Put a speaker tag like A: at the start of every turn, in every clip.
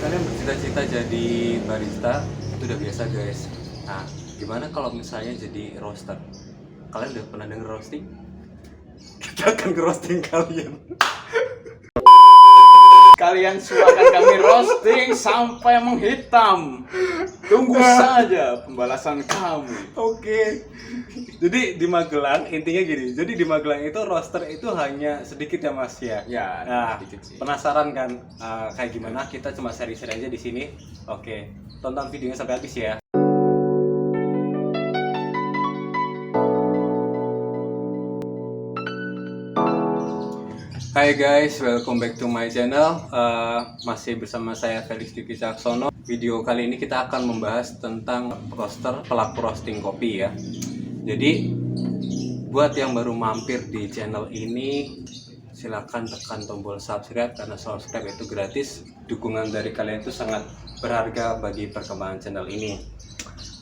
A: Kalian bercita-cita jadi barista itu udah biasa guys. Nah, gimana kalau misalnya jadi roaster? Kalian udah pernah denger roasting? Kita akan roasting kalian.
B: Kalian suarakan kami roasting sampai menghitam. Tunggu saja pembalasan kami.
A: Oke. Jadi di Magelang intinya gini. Jadi di Magelang itu roaster itu hanya sedikit ya Mas ya.
B: Ya,
A: Nah,
B: sedikit sih.
A: penasaran kan kayak gimana? Kita cuma seri-seri aja di sini. Oke, tonton videonya sampai habis ya. Hai guys, welcome back to my channel. Masih bersama saya Felix Diki Caksono. Video kali ini kita akan membahas tentang roaster, pelaku roasting kopi ya. Jadi buat yang baru mampir di channel ini, silakan tekan tombol subscribe karena subscribe itu gratis. Dukungan dari kalian itu sangat berharga bagi perkembangan channel ini.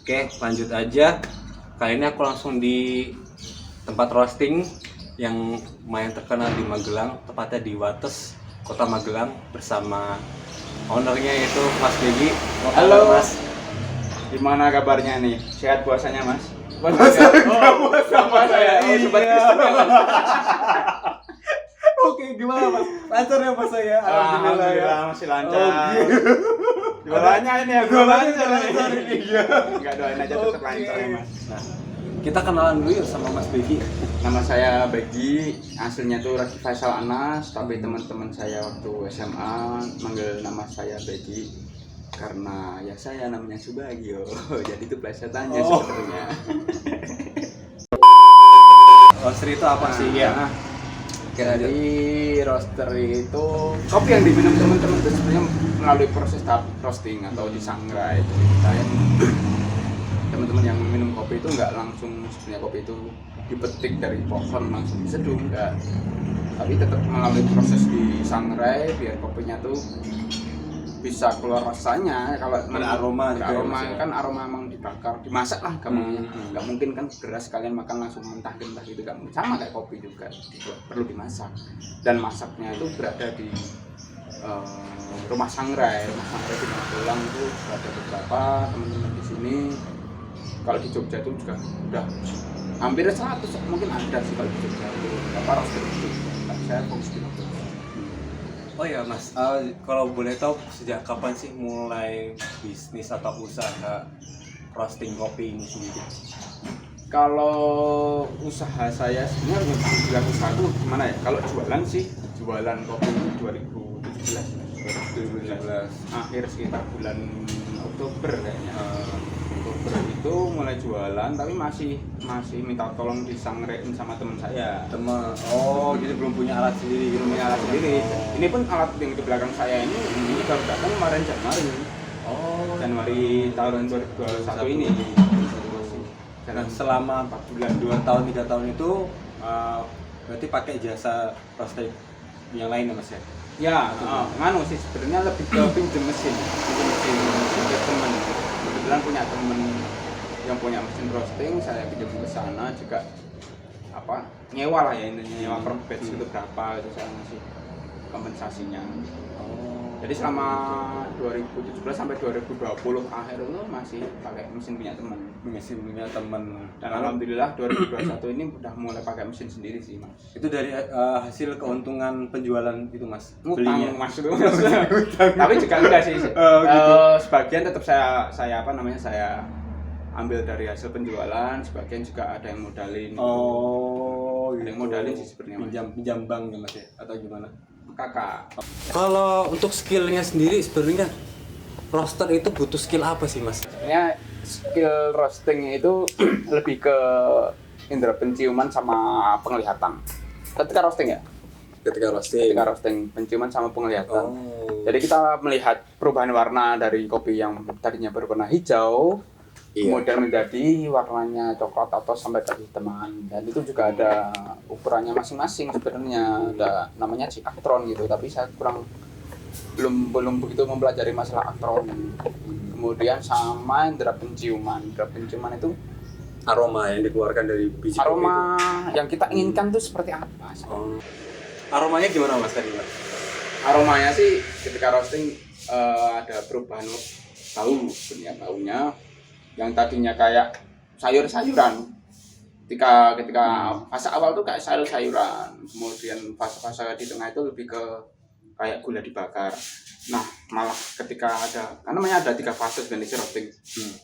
A: Oke, lanjut aja. Kali ini aku langsung di tempat roasting yang lumayan terkenal di Magelang, tepatnya di Wates, Kota Magelang, bersama ownernya yaitu Mas Begi.
B: Halo.
A: Mas.
B: Gimana kabarnya nih? Sehat puasanya, Mas? Puasa sama saya. Oh, sobat Kristen ya, Mas?
A: Oke, gimana Mas? Lancar ya Mas saya?
B: Alhamdulillah masih lancar. Jualannya ini ya,
A: Jualannya
B: lancar
A: lancar
B: ini.
A: ini, iya.
B: Enggak, doain aja tetap lancar ya, Mas.
A: Nah, kita kenalan dulu yuk sama Mas Begi.
B: Nama saya Begi, aslinya tuh Raki Faisal Anas, tapi teman-teman saya waktu SMA manggil nama saya Begi karena ya saya namanya Subagio. Jadi itu plesetannya sebenarnya.
A: Roaster itu apa sih?
B: Nah, jadi roaster itu kopi yang diminum teman-teman itu sebenarnya melalui proses tahap roasting atau disangrai. Saya teman-teman yang minum kopi itu nggak langsung sebenarnya kopi itu dipetik dari pohon langsung diseduh, enggak, tapi tetap melalui proses disangrai biar kopinya tuh bisa keluar rasanya. Kalau
A: Beraroma juga
B: beraroma
A: ya, Mas, ya?
B: kan aroma emang dibakar, dimasak lah gampangnya. Nggak mungkin kan beras kalian makan langsung mentah-mentah gitu, nggak mungkin. Sama kayak kopi juga perlu dimasak, dan masaknya itu berada di rumah sangrai di Magelang itu ada beberapa teman-teman di sini. Kalau di Jogja itu juga udah hampir 100 mungkin ada sih kalau di Jogja itu beberapa roaster itu. Tapi saya fokus di Jogja.
A: Oh ya Mas, kalau boleh tahu sejak kapan sih mulai bisnis atau usaha roasting kopi ini sendiri?
B: Kalau usaha saya sebenarnya bilang usaha itu gimana ya? Kalau jualan sih, jualan kopi itu 2017 akhir sekitar bulan Oktober kayaknya. Oktober itu mulai jualan, tapi masih minta tolong disangrein sama teman saya.
A: Jadi belum punya alat sendiri gitu.
B: Punya alat sendiri. Ini pun alat yang di belakang saya ini baru datang kemarin Januari tahun 2021 ini.
A: Dan selama 4 bulan, 2 tahun, 3 tahun itu berarti pakai jasa roasting yang lain ya Mas ya?
B: Ya, nganu sih sebenarnya lebih ke pinjem mesin ke teman. Kebetulan punya teman yang punya mesin roasting, saya pinjam ke sana juga nyewa lah ya, nyewa per batch itu berapa itu saya ngasih kompensasinya. Jadi selama 2017 sampai 2020 akhir itu masih pakai mesin punya teman. Dan alhamdulillah 2021 ini udah mulai pakai mesin sendiri sih Mas.
A: Itu dari hasil keuntungan penjualan itu Mas?
B: Ngutang Mas itu. Tapi juga enggak sih. Sebagian tetap saya ambil dari hasil penjualan, sebagian juga ada yang modalin.
A: Ada
B: yang modalin sih sebenarnya.
A: Pinjam bank ya Mas ya? Atau gimana?
B: Kakak.
A: Kalau untuk skillnya sendiri sebenarnya roaster itu butuh skill apa sih Mas?
B: Sebenarnya skill roasting itu lebih ke indera penciuman sama penglihatan. Ketika roasting penciuman sama penglihatan. Jadi kita melihat perubahan warna dari kopi yang tadinya berwarna hijau, kemudian menjadi warnanya coklat atau sampai kehitaman. Dan itu juga ada ukurannya masing-masing sebenarnya. Ada namanya aktron gitu, tapi saya belum begitu mempelajari masalah aktron. Kemudian sama indera penciuman. Indera penciuman itu
A: Aroma yang dikeluarkan dari biji
B: aroma
A: kopi itu.
B: yang kita inginkan tuh seperti apa?
A: Aromanya gimana Mas tadi Mas?
B: Aromanya sih ketika roasting ada perubahan bau sebenarnya, baunya yang tadinya kayak sayur-sayuran ketika fase awal tuh kayak sayur-sayuran, kemudian fase-fase di tengah itu lebih ke kayak gula dibakar. Nah malah ketika ada, karena namanya ada 3 fase sebenarnya roasting,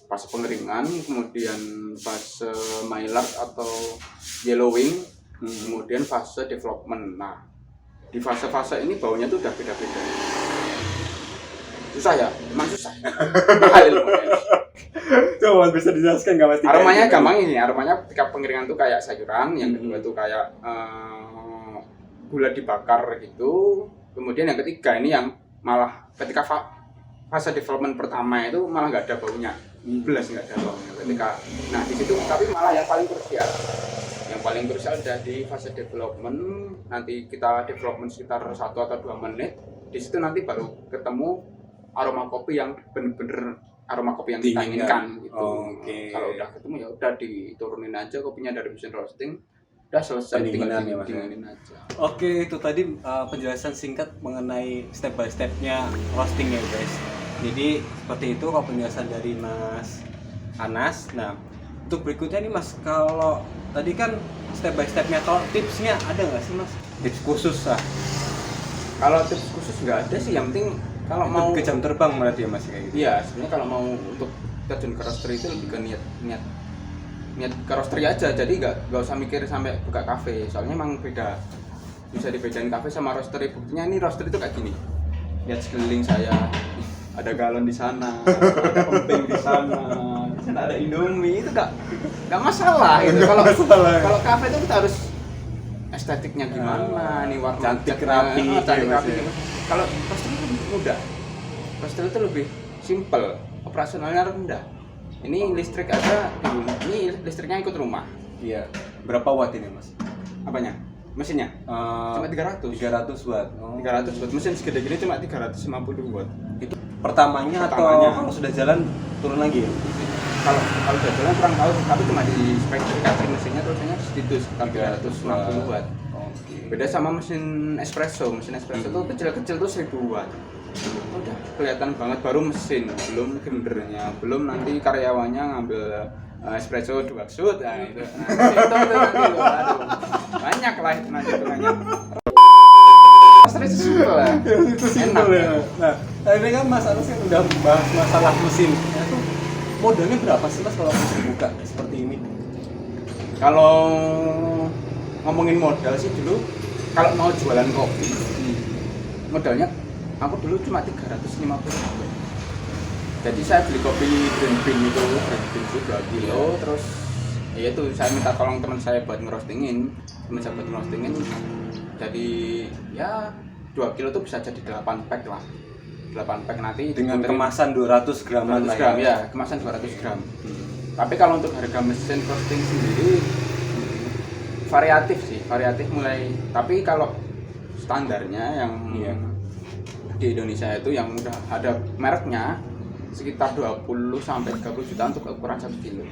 B: fase pengeringan, kemudian fase maillard atau yellowing, kemudian fase development. Nah di fase-fase ini baunya tuh udah beda-beda. Susah ya, emang susah. Mahal ilmunya.
A: Coba bisa dijelaskan nggak Mas?
B: Aromanya gampang ini, aromanya ketika pengeringan tuh kayak sayuran, yang kedua tuh kayak gula dibakar gitu. Kemudian yang ketiga ini yang malah ketika fase development pertama itu malah nggak ada baunya, belas nggak ada baunya ketika. Nah di situ tapi malah yang paling krusial ada di fase development. Nanti kita development sekitar 1 atau 2 menit. Di situ nanti baru ketemu aroma kopi yang bener-bener aroma kopi yang kita inginkan gitu. Kalau udah ketemu ya udah diturunin aja kopinya dari mesin roasting, udah selesai, tinggal dinginin aja.
A: Oke, itu tadi penjelasan singkat mengenai step by stepnya roasting ya guys. Jadi seperti itu kalau penjelasan dari Mas Anas. Nah untuk berikutnya nih Mas, kalau tadi kan step by stepnya, kalau tipsnya ada nggak sih Mas? Tips khusus lah.
B: Kalau tips khusus nggak ada sih, yang penting kalau
A: itu
B: mau
A: ke jam terbang berarti ya Mas kayak gitu.
B: Iya, sebenarnya kalau mau untuk terjun ke roastery itu lebih ke niat ke roastery aja. Jadi nggak usah mikir sampai buka kafe. Soalnya emang beda, bisa dibedain kafe sama roastery. Buktinya ini roastery itu kayak gini. Lihat sekeliling saya, ada galon di sana, ada emping di sana, ada Indomie, itu nggak masalah gitu. Kalau kafe itu kita harus estetiknya gimana, nih warna
A: cantik rapi,
B: rapi. Kalau roastery itu lebih mudah, roastery itu lebih simple, operasionalnya rendah. Ini listrik ada di rumah, ini listriknya ikut rumah.
A: Iya. Berapa watt ini Mas?
B: Apanya? Mesinnya? Cuma 300
A: watt.
B: 300 watt. Mesin segede gini cuma 350 watt.
A: Itu pertamanya atau kalau sudah jalan turun lagi ya?
B: Kalau sudah jalan kurang tahu, tapi cuma di spesifikasi mesinnya tulisannya segitu sekitar 360 watt. Beda sama mesin espresso. Mesin espresso tuh kecil-kecil tuh 1000 watt. Udah kelihatan banget, baru mesin, belum gendernya, belum nanti karyawannya ngambil espresso 2 shoot. Nah itu nanti aduh, banyak lah itu nanti hitungannya. Roastery itu simple lah.
A: Itu simple ya. Nah, ini kan Mas Anas yang udah bahas masalah mesin. Itu modalnya berapa sih Mas kalau mesin buka seperti ini?
B: Kalau ngomongin modal sih dulu, kalau mau jualan kopi, modalnya aku dulu cuma 350. Jadi saya beli kopi green bean itu 2 kilo, terus ya itu saya minta tolong teman saya buat ngerostingin, jadi ya 2 kilo tuh bisa jadi 8 pack lah. 8 pack nanti
A: dengan kemasan 200 gram
B: ya, kemasan 200 gram. Tapi kalau untuk harga mesin roasting sendiri variatif mulai, tapi kalau standarnya yang di Indonesia itu yang udah ada mereknya sekitar 20 sampai 30 juta untuk ukuran 1 kilo.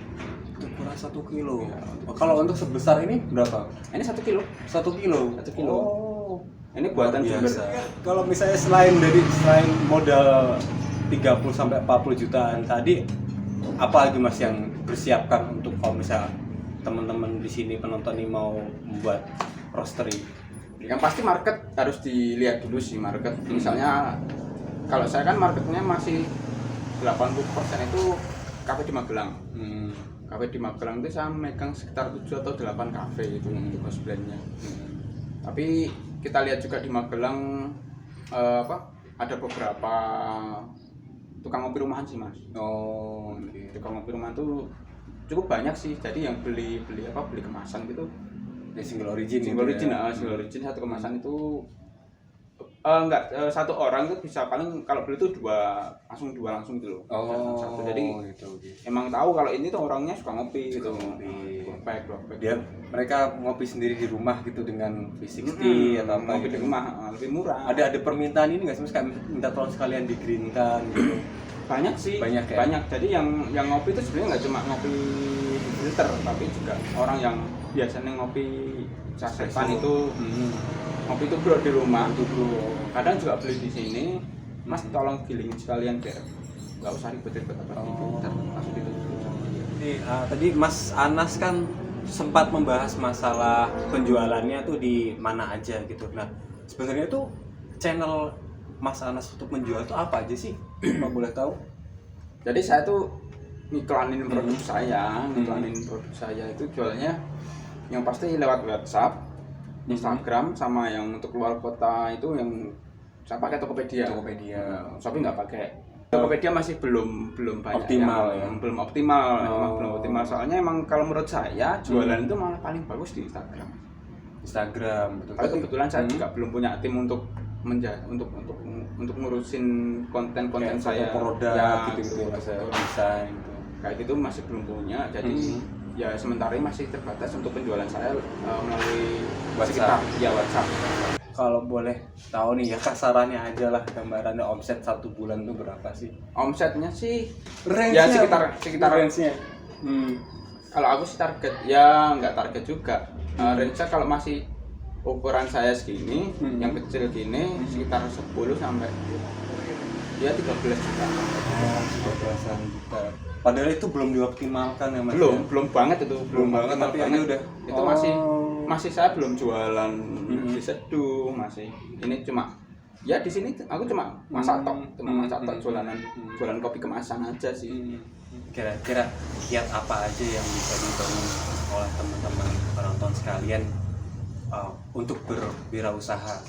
A: Ukuran 1 kilo. Ya. Kalau untuk sebesar ini berapa?
B: Ini 1 kilo.
A: 1 kilo.
B: 1 kilo.
A: Oh.
B: Ini buatan
A: biasa. Kalau misalnya selain modal 30 sampai 40 jutaan tadi, apa lagi Mas yang persiapkan untuk kalau misalnya teman-teman di sini penonton ini mau membuat roastery?
B: Yang pasti market harus dilihat dulu sih, market. Misalnya kalau saya kan marketnya masih 80% itu kafe di Magelang. Kafe di Magelang itu saya megang sekitar 7 atau 8 kafe itu untuk house blend-nya. Tapi kita lihat juga di Magelang ada beberapa tukang kopi rumahan sih Mas. Tukang kopi rumahan tuh cukup banyak sih. Jadi yang beli kemasan gitu.
A: Ya single origin
B: satu kemasan itu satu orang itu bisa paling kalau beli itu dua langsung gitu loh. Satu. Jadi
A: gitu.
B: Emang tahu kalau ini tuh orangnya suka ngopi gitu.
A: Dua pack.
B: Dia
A: mereka ngopi sendiri di rumah gitu dengan V60 atau apa
B: ngopi
A: gitu.
B: di rumah lebih murah.
A: Ada permintaan ini nggak sih Mas, kayak minta tolong sekalian di greenkan gitu?
B: Banyak sih.
A: Banyak.
B: Jadi yang ngopi itu sebenarnya nggak cuma ngopi di filter, tapi juga orang yang biasanya ngopi sasetan itu ngopi itu bro di rumah. Kadang juga beli di sini, Mas tolong gilingin sekalian biar nggak usah ribet-ribet apa langsung ditutup sama dia.
A: Jadi, tadi Mas Anas kan sempat membahas masalah penjualannya tuh di mana aja gitu. Nah, sebenarnya tuh channel Mas Anas untuk menjual tuh apa aja sih? Kalau boleh tahu?
B: Jadi saya tuh ngiklanin produk saya itu jualnya yang pasti lewat WhatsApp, Instagram, sama yang untuk luar kota itu yang saya pakai Tokopedia. Shopee nggak pakai. Tokopedia masih belum banyak
A: optimal
B: yang, belum optimal, emang belum optimal. Soalnya emang kalau menurut saya jualan itu malah paling bagus di Instagram.
A: Betul.
B: Tapi kebetulan saya juga belum punya tim untuk untuk ngurusin konten saya
A: produk
B: ya,
A: gitu desain gitu.
B: Kayak gitu masih belum punya. Jadi ya sementara ini masih terbatas untuk penjualan saya melalui
A: WhatsApp.
B: WhatsApp.
A: Kalau boleh tahu nih ya kasarannya aja lah gambarannya omset 1 bulan tuh berapa sih?
B: Omsetnya sih
A: Range-nya
B: ya sekitar
A: range-nya.
B: Kalau aku sih target ya nggak target juga. Range-nya kalau masih ukuran saya segini, yang kecil gini sekitar 10 sampai ya 13 juta.
A: 13-an juta. Padahal itu belum dioptimalkan ya Mas.
B: Belum banget itu,
A: Belum banget tapi ini udah
B: itu masih saya belum jualan di seduh, masih ini cuma ya di sini aku cuma masak tok, jualan kopi kemasan aja sih.
A: Kira-kira kiat apa aja yang bisa dibangun oleh teman-teman penonton sekalian untuk berwirausaha?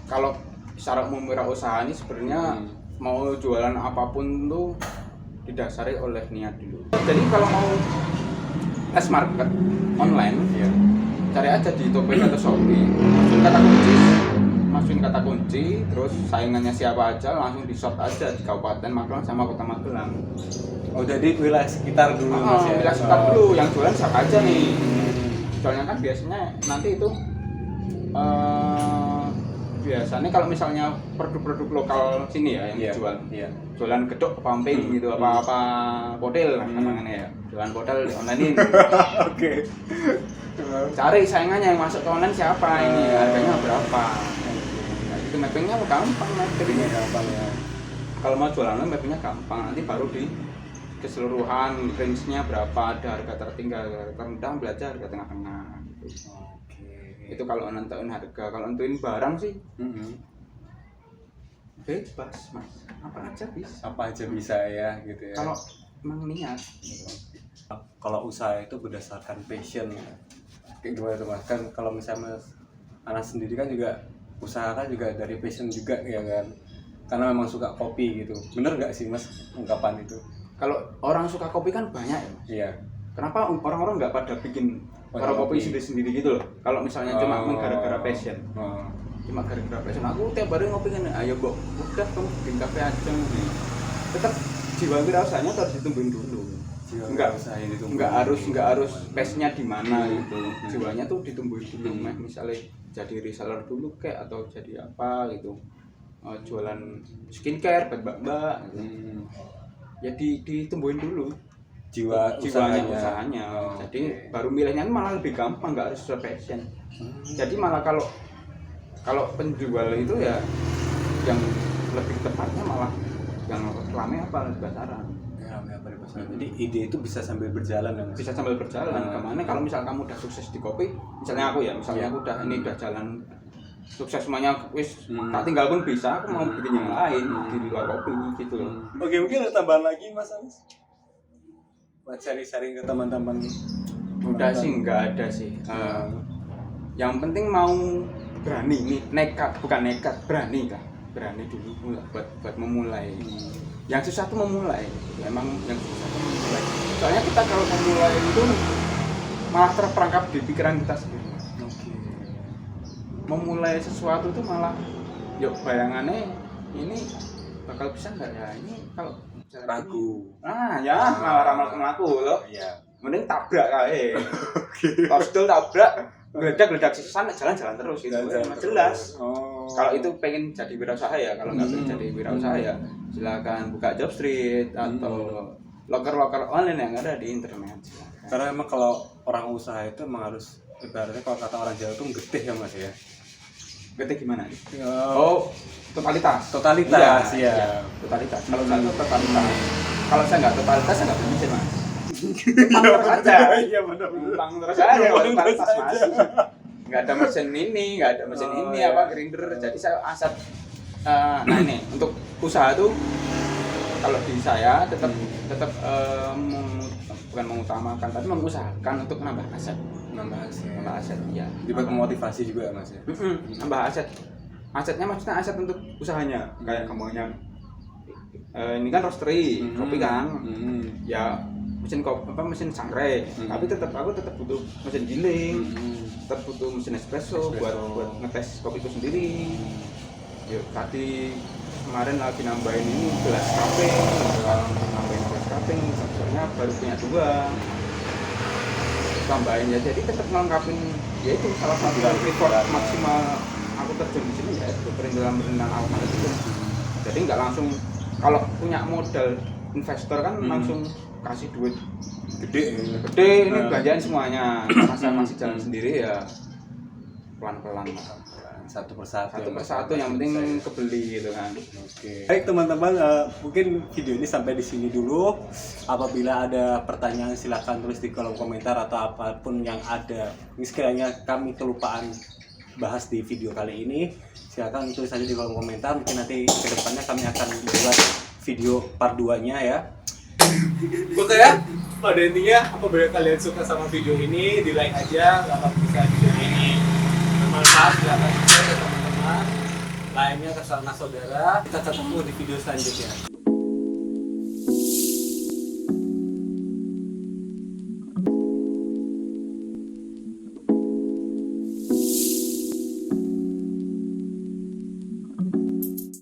B: Kalau syarat berwirausaha ini sebenarnya mau jualan apapun tuh didasari oleh niat dulu. Jadi kalau mau test market online, cari aja di Tokopedia atau Shopee, masukin kata kunci, terus saingannya siapa aja, langsung di short aja di Kabupaten Magelang sama Kota Magelang.
A: Oh jadi wilayah sekitar dulu Mas ya?
B: Wilayah sekitar dulu, yang jualan siapa aja nih. Soalnya kan biasanya nanti itu biasanya kalau misalnya produk-produk lokal sini ya yang dijual, jualan gedok pamping gitu, apa podel namanya ya, jualan podel di online ini.
A: Oke.
B: Cari saingannya yang masuk ke online siapa ini, harganya berapa. Nah, itu mappingnya gampang, gampang ya. Kalau mau jualan online mappingnya gampang, nanti baru di keseluruhan range-nya berapa, ada harga tertinggal, harga terendah, belajar harga tengah-tengah gitu. Itu kalau nentuin harga. Kalau nentuin barang sih bebas Mas, apa aja bisa
A: ya gitu ya.
B: Kalau emang niat.
A: Kalau usaha itu berdasarkan passion, kayak gimana tuh Mas? Kan kalau misalnya Mas Anas sendiri kan juga usaha kan juga dari passion juga ya kan, karena memang suka kopi gitu. Bener nggak sih Mas ungkapan itu?
B: Kalau orang suka kopi kan banyak ya Mas.
A: Iya.
B: Kenapa orang-orang nggak pada bikin warung kopi sendiri-sendiri gitu loh? Kalau misalnya cuma gara-gara passion. Cuma gara-gara passion. Aku tiap hari ngopi kan, ayo Bok, udah kamu bikin kafe aja. Tetap jiwa wirausaha harus ditumbuhin dulu. Enggak harus passionnya di mana gitu. Jiwanya tuh ditumbuhin dulu. Misalnya jadi reseller dulu kayak atau jadi apa gitu. Jualan skincare buat mbak-mbak gitu. Ya ditumbuhin dulu jiwanya usahanya. Jadi baru milihnya malah lebih gampang, nggak harus sesuai passion. Jadi malah kalau penjual itu ya yang lebih tepatnya malah yang rame apa di pasaran.
A: Jadi ide itu bisa sambil berjalan ya Mas?
B: Bisa sambil berjalan. Kemana kalau misal kamu udah sukses di kopi, misalnya aku aku udah jalan sukses semuanya, wis tak tinggal pun bisa, aku mau bikin yang lain di luar kopi gitu loh.
A: Oke, mungkin ada tambahan lagi Mas Anis buat sharing ke teman-teman?
B: Udah sih, nggak ada sih. Yang penting mau berani nih, berani dulu buat memulai. Yang susah tuh memulai, emang yang susah tuh memulai. Soalnya kita kalau memulai itu malah terperangkap di pikiran kita sendiri. Memulai sesuatu tuh malah bayangannya ini bakal bisa nggak ya, ini kalau
A: ragu.
B: Malah ramal aku loh.
A: Iya.
B: Mending tabrak kae. Postul tabrak, geledak sisan jalan-jalan terus gitu. Jelas. Kalau itu pengen jadi wirausaha ya, kalau nggak pengen jadi wirausaha ya silakan buka job street atau loker-loker online yang ada di internet.
A: Karena emang kalau orang usaha itu emang harus, ibaratnya kalau kata orang Jawa tuh getih ya Mas ya.
B: Getih gimana? totalitas.
A: Totalitas,
B: Iya,
A: ya.
B: totalitas. Kalau saya itu totalitas. Kalau saya nggak totalitas, saya nggak punya mesin mas. Numpang terus aja.
A: Iya benar.
B: Numpang terus aja. Totalitas mas. Nggak ada mesin ini, nggak ada mesin ini
A: iya.
B: apa grinder. Jadi saya aset. Nah ini untuk usaha tuh kalau di saya tetap bukan mengutamakan tapi mengusahakan untuk nambah aset. Nambah aset, iya.
A: Dibuat memotivasi juga mas ya.
B: Nambah aset. Asetnya maksudnya aset untuk usahanya. Kayak kamunya ini kan roastery, kopi kan. Ya mesin kopi apa mesin sangrai. Tapi aku tetap butuh mesin giling. Tetap butuh mesin espresso buat ngetes kopiku sendiri. Yuk, tadi kemarin lagi nambahin ini gelas cupping, nambahin gelas cupping, sebenarnya baru punya 2 tambahin ya, jadi tetap melengkapi ya itu salah satu reward maksimal aku terjun di sini ya itu perintilan awal itu. Jadi nggak langsung kalau punya modal investor kan langsung kasih duit gede ini belanjaan semuanya. Karena saya masih jalan sendiri ya pelan-pelan
A: satu persatu
B: yang penting kebeli gitu kan.
A: Oke. Baik teman-teman, mungkin video ini sampai di sini dulu. Apabila ada pertanyaan silahkan tulis di kolom komentar atau apapun yang ada. Ini sekiranya kami kelupaan bahas di video kali ini, silahkan tulis saja di kolom komentar. Mungkin nanti kedepannya kami akan buat video part 2-nya ya.
C: Oke ya, pada intinya apabila kalian suka sama video ini, di like aja. Kalau bisa video ini bermanfaat, silahkan share ke teman-teman lainnya ke sanak saudara. Kita ketemu di video selanjutnya.